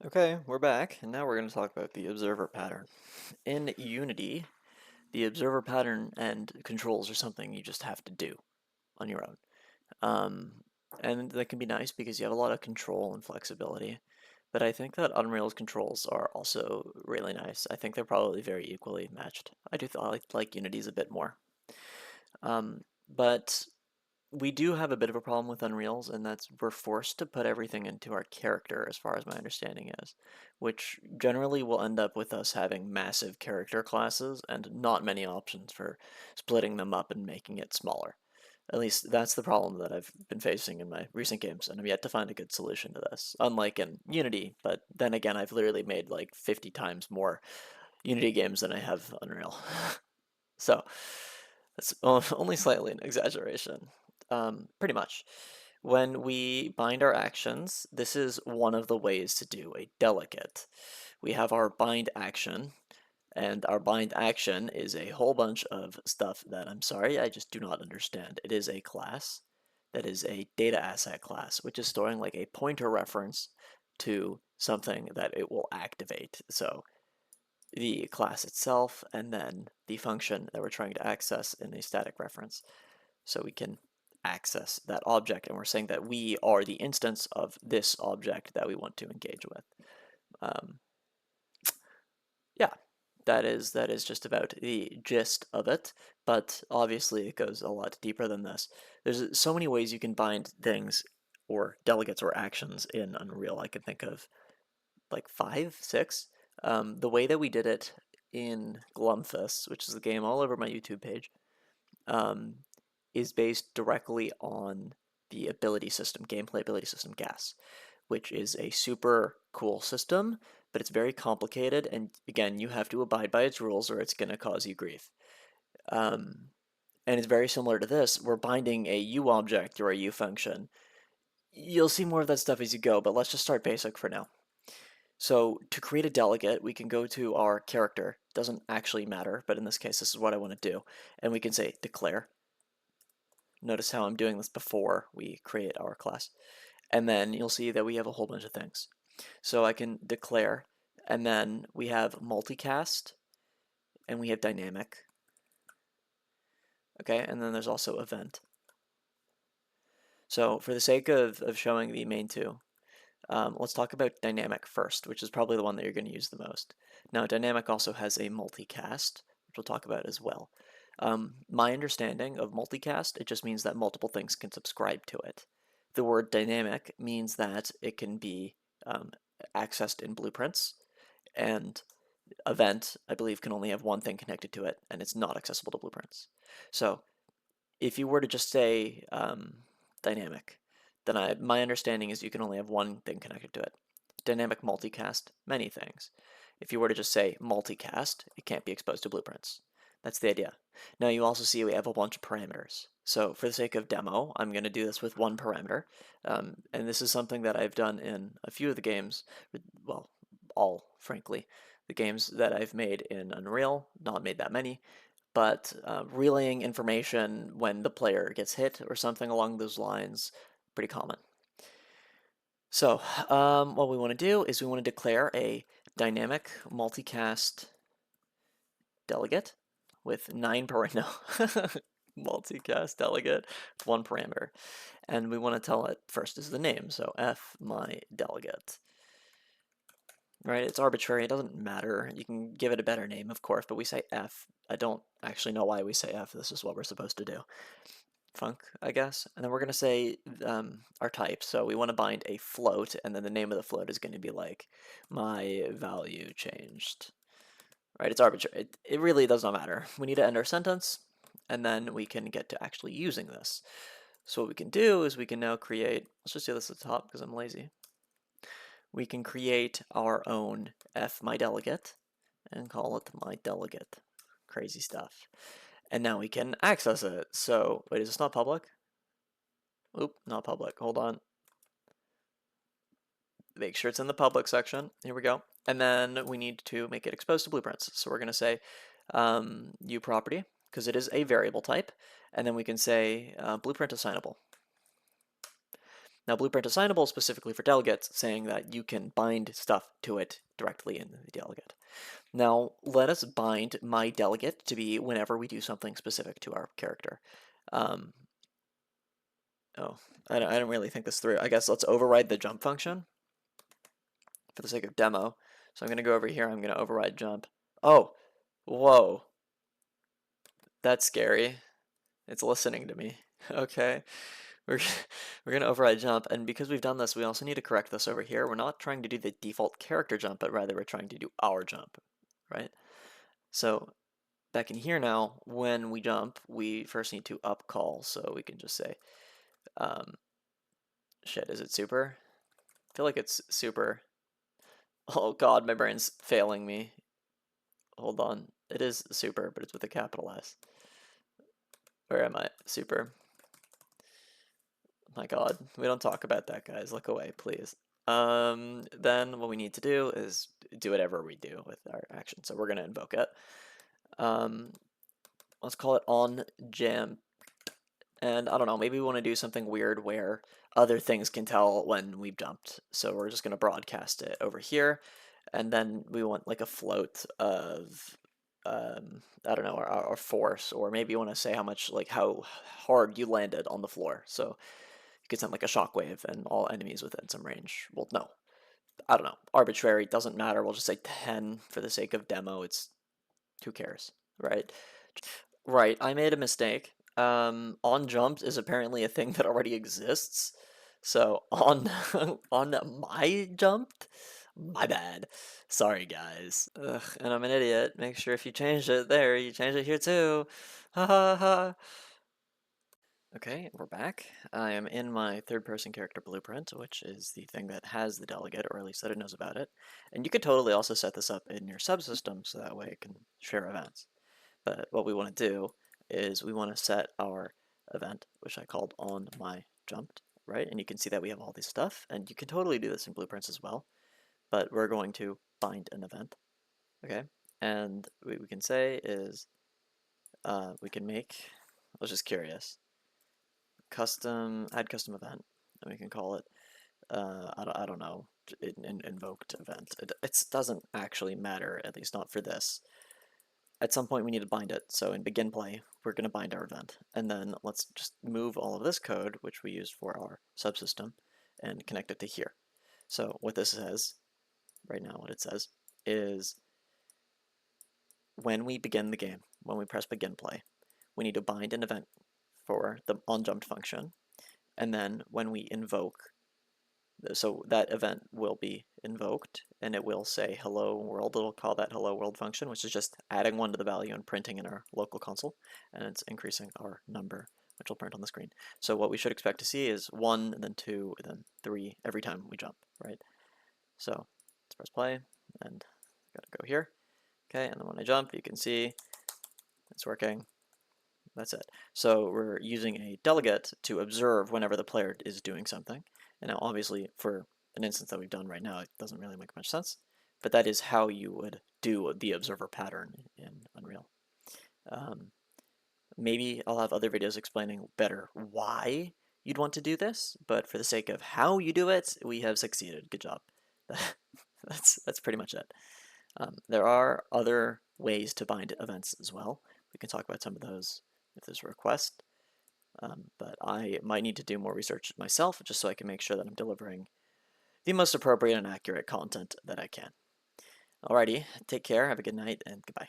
Okay, we're back, and now we're going to talk about the observer pattern. In Unity, the observer pattern and controls are something you just have to do on your own. Um, and that can be nice because you have a lot of control and flexibility. But I think that Unreal's controls are also really nice. I think they're probably very equally matched. I do like Unity's a bit more. But we do have a bit of a problem with Unreals, and that's we're forced to put everything into our character, as far as my understanding is, which generally will end up with us having massive character classes and not many options for splitting them up and making it smaller. At least that's the problem that I've been facing in my recent games, and I've yet to find a good solution to this. Unlike in Unity, but then again, I've literally made like 50 times more Unity games than I have Unreal. So that's only slightly an exaggeration. Pretty much. When we bind our actions, this is one of the ways to do a delegate. We have our bind action, and our bind action is a whole bunch of stuff that I'm sorry, I just do not understand. It is a class that is a data asset class, which is storing like a pointer reference to something that it will activate. So the class itself and then the function that we're trying to access in a static reference. So we can access that object, and we're saying that we are the instance of this object that we want to engage with. Um, yeah, that is just about the gist of it, but obviously it goes a lot deeper than this. There's so many ways you can bind things or delegates or actions in Unreal. I can think of like five, six. The way that we did it in Glumfus, which is a game all over my YouTube page, um, is based directly on the ability system, gameplay ability system GAS, which is a super cool system, but it's very complicated, and again, you have to abide by its rules or it's going to cause you grief. Um, and it's very similar to this. We're binding a U object or a U function. You'll see more of that stuff as you go, but let's just start basic for now. So to create a delegate, we can go to our character. Doesn't actually matter, but in this case, this is what I want to do. And we can say declare. Notice how I'm doing this before we create our class. And then you'll see that we have a whole bunch of things. So I can declare, and then we have multicast, and we have dynamic. Okay, and then there's also event. So for the sake of showing the main two, let's talk about dynamic first, which is probably the one that you're going to use the most. Now, dynamic also has a multicast, which we'll talk about as well. My understanding of multicast, it just means that multiple things can subscribe to it. The word dynamic means that it can be accessed in blueprints, and event, I believe, can only have one thing connected to it, and it's not accessible to blueprints. So if you were to just say dynamic, then my understanding is you can only have one thing connected to it. Dynamic multicast, many things. If you were to just say multicast, it can't be exposed to blueprints. That's the idea. Now you also see we have a bunch of parameters. So for the sake of demo, I'm going to do this with one parameter. And this is something that I've done in a few of the games, well, all, frankly. The games that I've made in Unreal, not made that many, but relaying information when the player gets hit or something along those lines, pretty common. So what we want to do is we want to declare a dynamic multicast delegate with 9 parameters. Multicast delegate with 1 parameter. And we want to tell it first is the name, so f my delegate. Right, it's arbitrary, it doesn't matter. You can give it a better name, of course, but we say f. I don't actually know why we say f. This is what we're supposed to do. Func, I guess. And then we're going to say our type. So we want to bind a float, and then the name of the float is going to be like my value changed. Right, it's arbitrary. It really does not matter. We need to end our sentence, and then we can get to actually using this. So what we can do is we can now create, let's just do this at the top because I'm lazy. We can create our own fMyDelegate and call it myDelegate. Crazy stuff. And now we can access it. So, wait, is this not public? Oop, not public. Hold on. Make sure it's in the public section. Here we go. And then we need to make it exposed to blueprints. So we're going to say uProperty, because it is a variable type. And then we can say blueprint assignable. Now, blueprint assignable is specifically for delegates, saying that you can bind stuff to it directly in the delegate. Now, let us bind my delegate to be whenever we do something specific to our character. Um, oh, I don't really think this through. I guess let's override the jump function for the sake of demo. So I'm going to go over here. I'm going to override jump. Oh, whoa. That's scary. It's listening to me. Okay. We're, we're going to override jump, and because we've done this, we also need to correct this over here. We're not trying to do the default character jump, but rather we're trying to do our jump, right? So back in here now, when we jump, we first need to up call, so we can just say, shit, is it super? I feel like it's super. Oh god, my brain's failing me. Hold on. It is super, but it's with a capital S. Where am I? Super. My god, we don't talk about that, guys. Look away, please. Then what we need to do is do whatever we do with our action. So we're going to invoke it. Let's call it on jam. And I don't know, maybe we want to do something weird where other things can tell when we've jumped. So we're just going to broadcast it over here. And then we want like a float of, I don't know, our force, or maybe you want to say how much, like how hard you landed on the floor. So you could send like a shockwave and all enemies within some range. Well, no, I don't know. Arbitrary, doesn't matter. We'll just say 10 for the sake of demo. It's, who cares, right? Right, I made a mistake. On jumps is apparently a thing that already exists. So on on my jumped, my bad. Sorry guys. Ugh, and I'm an idiot. Make sure if you change it there, you change it here too. Ha ha ha. Okay, we're back. I am in my third-person character blueprint, which is the thing that has the delegate, or at least that it knows about it. And you could totally also set this up in your subsystem, so that way it can share events. But what we want to do is we want to set our event, which I called on my jumped, right? And you can see that we have all this stuff, and you can totally do this in blueprints as well. But we're going to bind an event, okay? And what we can say is we can make, I was just curious, add custom event, and we can call it, I don't know, invoked event. It doesn't actually matter, at least not for this. At some point we need to bind it. So in begin play, we're going to bind our event. And then let's just move all of this code, which we used for our subsystem, and connect it to here. So what this says, right now what it says, is when we begin the game, when we press begin play, we need to bind an event for the onJumped function. And then when we invoke, so that event will be invoked, and it will say hello world. It'll call that hello world function, which is just adding 1 to the value and printing in our local console, and it's increasing our number, which will print on the screen. So what we should expect to see is 1, and then 2, and then 3 every time we jump, right? So let's press play, and gotta go here. Okay, and then when I jump, you can see it's working. That's it. So we're using a delegate to observe whenever the player is doing something. And now obviously for an instance that we've done right now, it doesn't really make much sense, but that is how you would do the observer pattern in Unreal. Maybe I'll have other videos explaining better why you'd want to do this, but for the sake of how you do it, we have succeeded. Good job. That's pretty much it. There are other ways to bind events as well. We can talk about some of those if there's a request. But I might need to do more research myself just so I can make sure that I'm delivering the most appropriate and accurate content that I can. Alrighty, take care, have a good night, and goodbye.